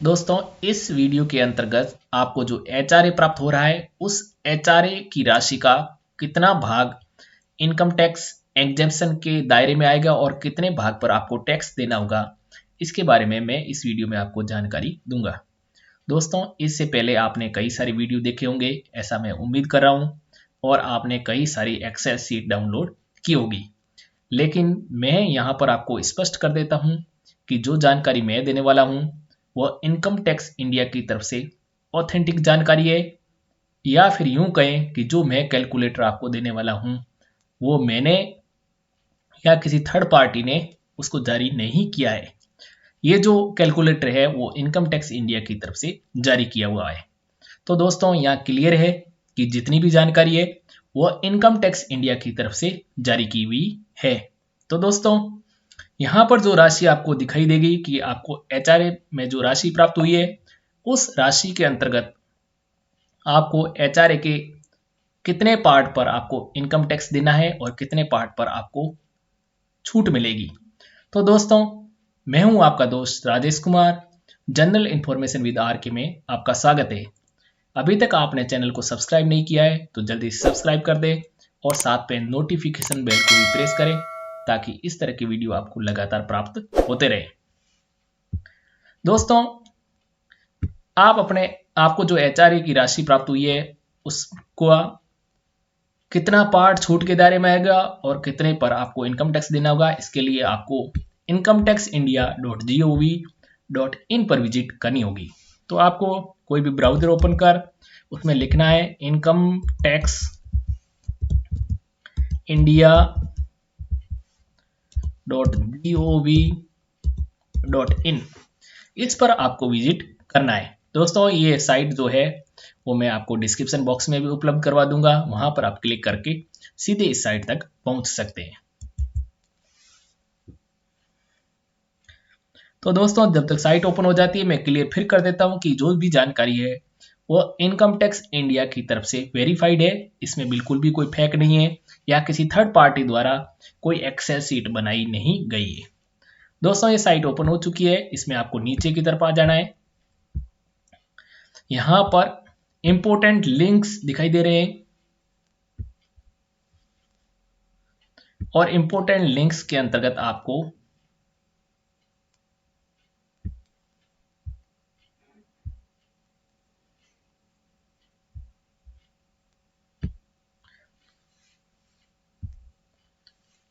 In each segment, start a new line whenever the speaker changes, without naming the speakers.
दोस्तों इस वीडियो के अंतर्गत आपको जो एचआरए प्राप्त हो रहा है उस एचआरए की राशि का कितना भाग इनकम टैक्स एग्जेम्पशन के दायरे में आएगा और कितने भाग पर आपको टैक्स देना होगा, इसके बारे में मैं इस वीडियो में आपको जानकारी दूंगा। दोस्तों इससे पहले आपने कई सारी वीडियो देखे होंगे, ऐसा मैं उम्मीद कर रहा हूं, और आपने कई सारी एक्सेल शीट डाउनलोड की होगी। लेकिन मैं यहाँ पर आपको स्पष्ट कर देता हूँ कि जो जानकारी मैं देने वाला हूँ वह इनकम टैक्स इंडिया की तरफ से ऑथेंटिक जानकारी है, या फिर यूं कहें कि जो मैं कैलकुलेटर आपको देने वाला हूं वो मैंने या किसी थर्ड पार्टी ने उसको जारी नहीं किया है। ये जो कैलकुलेटर है वो इनकम टैक्स इंडिया की तरफ से जारी किया हुआ है। तो दोस्तों यहाँ क्लियर है कि जितनी भी जानकारी है वह इनकम टैक्स इंडिया की तरफ से जारी की हुई है। तो दोस्तों यहाँ पर जो राशि आपको दिखाई देगी कि आपको एचआरए में जो राशि प्राप्त हुई है उस राशि के अंतर्गत आपको एचआरए के कितने पार्ट पर आपको इनकम टैक्स देना है और कितने पार्ट पर आपको छूट मिलेगी। तो दोस्तों मैं हूं आपका दोस्त Rajesh Kumar, general information with R K में आपका स्वागत है। अभी तक आपने चैनल को सब्सक्राइब नहीं किया है तो जल्दी से सब्सक्राइब कर दे और साथ पे नोटिफिकेशन बेल को भी प्रेस करें ताकि इस तरह की वीडियो आपको लगातार प्राप्त होते रहे। दोस्तों आपको जो एचआरए की राशि प्राप्त हुई है उसको कितना पार्ट छूट के दायरे में आएगा और कितने पर आपको इनकम टैक्स देना होगा, इसके लिए आपको incometaxindia.gov.in पर विजिट करनी होगी। तो आपको कोई भी ब्राउजर ओपन कर उसमें लिखना है incometaxindia.gov.in, इस पर आपको विजिट करना है। दोस्तों ये साइट जो है वो मैं आपको डिस्क्रिप्शन बॉक्स में भी उपलब्ध करवा दूंगा, वहां पर आप क्लिक करके सीधे इस साइट तक पहुंच सकते हैं। तो दोस्तों जब तक साइट ओपन हो जाती है मैं क्लियर फिर कर देता हूं कि जो भी जानकारी है वो इनकम टैक्स इंडिया की तरफ से वेरीफाइड है, इसमें बिल्कुल भी कोई फेक नहीं है या किसी थर्ड पार्टी द्वारा कोई एक्सेल शीट बनाई नहीं गई है। दोस्तों ये साइट ओपन हो चुकी है, इसमें आपको नीचे की तरफ आ जाना है। यहां पर इंपोर्टेंट लिंक्स दिखाई दे रहे हैं और इंपोर्टेंट लिंक्स के अंतर्गत आपको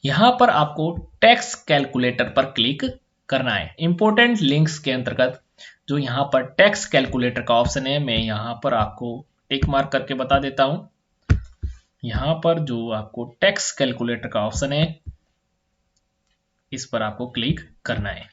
यहां पर आपको टैक्स कैलकुलेटर पर क्लिक करना है। इंपोर्टेंट लिंक्स के अंतर्गत जो यहां पर टैक्स कैलकुलेटर का ऑप्शन है, मैं यहां पर आपको टिक मार्क करके बता देता हूं। यहां पर जो आपको टैक्स कैलकुलेटर का ऑप्शन है इस पर आपको क्लिक करना है।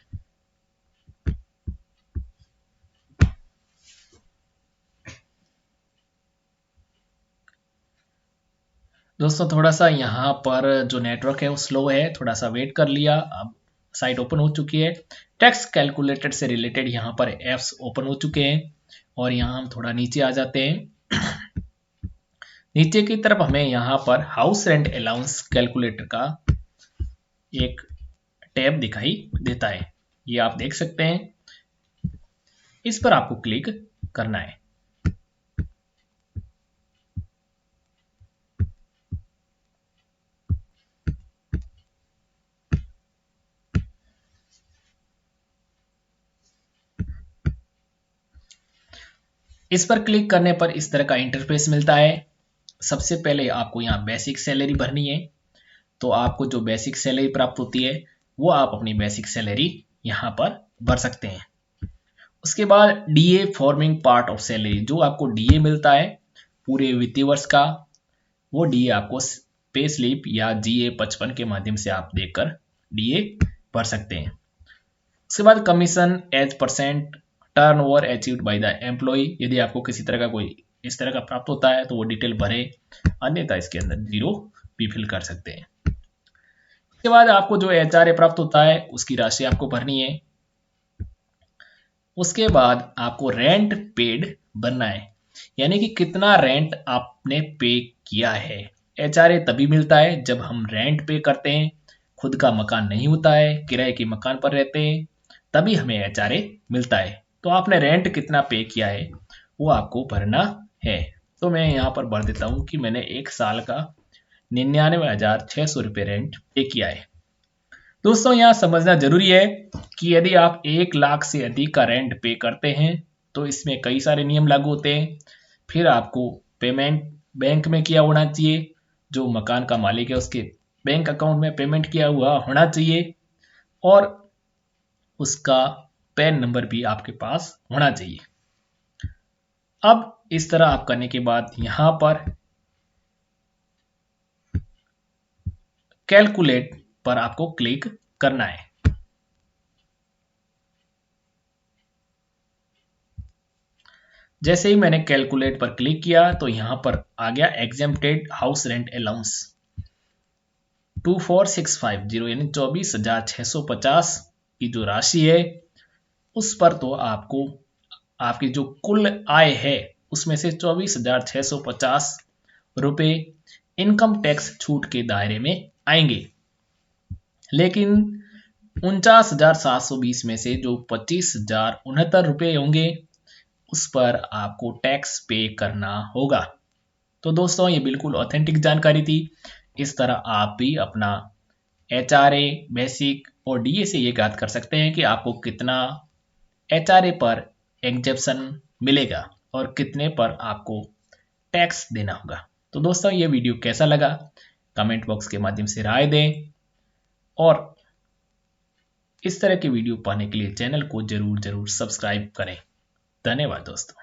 दोस्तों थोड़ा सा यहाँ पर जो नेटवर्क है वो स्लो है, थोड़ा सा वेट कर लिया। अब साइट ओपन हो चुकी है। टैक्स कैलकुलेटर से रिलेटेड यहाँ पर एप्स ओपन हो चुके हैं और यहाँ हम थोड़ा नीचे आ जाते हैं। नीचे की तरफ हमें यहाँ पर हाउस रेंट अलाउंस कैलकुलेटर का एक टैब दिखाई देता है, ये आप देख सकते हैं। इस पर आपको क्लिक करना है। इस पर क्लिक करने पर इस तरह का इंटरफेस मिलता है। सबसे पहले आपको यहाँ बेसिक सैलरी भरनी है, तो आपको जो बेसिक सैलरी प्राप्त होती है वो आप अपनी बेसिक सैलरी यहाँ पर भर सकते हैं। उसके बाद DA forming part of salary, जो आपको डीए मिलता है पूरे वित्तीय वर्ष का, वो डीए आपको पे स्लिप या जीए 55 के माध्यम से आप देखकर डीए भर सकते हैं। उसके बाद commission as percent turnover achieved by the employ, यदि आपको किसी तरह का कोई इस तरह का प्राप्त होता है तो वो डिटेल भरे, अन्यथा इसके अंदर जीरो भी फिल कर सकते हैं। उसके बाद आपको जो एचआरए प्राप्त होता है उसकी राशि आपको भरनी है। उसके बाद आपको रेंट पेड भरना है, यानी कि कितना रेंट आपने पे किया है। एचआरए तभी मिलता है जब हम रेंट पे करते हैं, खुद का मकान नहीं होता है, किराए के मकान पर रहते हैं, तभी हमें एचआरए मिलता है। तो आपने रेंट कितना पे किया है वो आपको भरना है। तो मैं यहाँ पर भर देता हूँ कि मैंने 1 साल का 99,600 रुपये रेंट पे किया है। दोस्तों यहाँ समझना जरूरी है कि यदि आप 1 लाख से अधिक का रेंट पे करते हैं तो इसमें कई सारे नियम लागू होते हैं। फिर आपको पेमेंट बैंक में किया होना चाहिए, जो मकान का मालिक है उसके बैंक अकाउंट में पेमेंट किया हुआ होना चाहिए, और उसका पैन नंबर भी आपके पास होना चाहिए। अब इस तरह आप करने के बाद यहाँ पर कैलकुलेट पर आपको क्लिक करना है। जैसे ही मैंने कैलकुलेट पर क्लिक किया तो यहां पर आ गया एग्जेम्प्टेड हाउस रेंट अलाउंस 24,650 यानी 24,650 की जो राशि है उस पर तो आपको आपकी जो कुल आय है उसमें से 24,650 रुपए इनकम टैक्स छूट के दायरे में आएंगे। लेकिन 49,720 में से जो 25,069 रुपए होंगे उस पर आपको टैक्स पे करना होगा। तो दोस्तों ये बिल्कुल ऑथेंटिक जानकारी थी। इस तरह आप भी अपना HRA बेसिक और DA से ये ज्ञात कर सकते हैं कि आपको कितना HRA पर एग्जेप्शन मिलेगा और कितने पर आपको टैक्स देना होगा। तो दोस्तों ये वीडियो कैसा लगा कमेंट बॉक्स के माध्यम से राय दें, और इस तरह की वीडियो पाने के लिए चैनल को जरूर सब्सक्राइब करें। धन्यवाद दोस्तों।